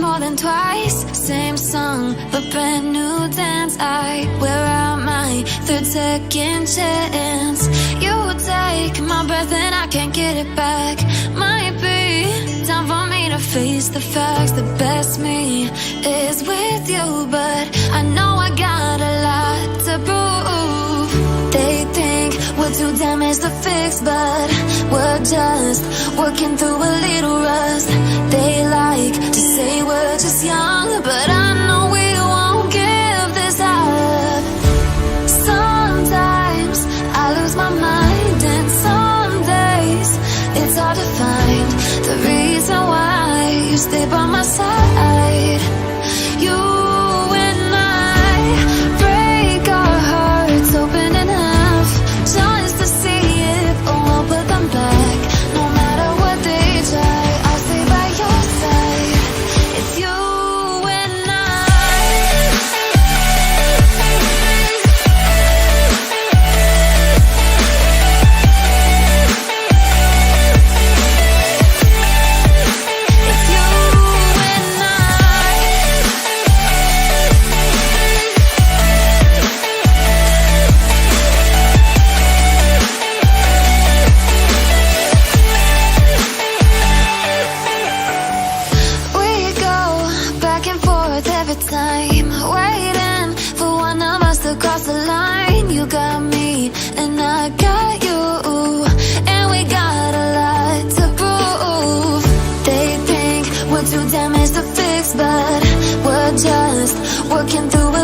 more than twice. Same song, but brand new dance. I wear out my third second chance. You take my breath and I can't get it back. Might be time for me to face the facts. The best me is with you, but I know I got a lot to prove. They think we're too damaged to fix, but we're just working through a little rust. They like to say we're just young, but I know we won't give this up. Sometimes I lose my mind, and some days it's hard to find the reason why you stay by my side. You and I break our hearts open in half, just to see if we'll put them back. No matter what they try, I'll stay by your side. It's you and I. It's you and I. We go back and forth every time, waiting for one of us to cross the line. You got me and I got you, and we got a lot to prove. They think we're too damaged to fix, but we're just working through it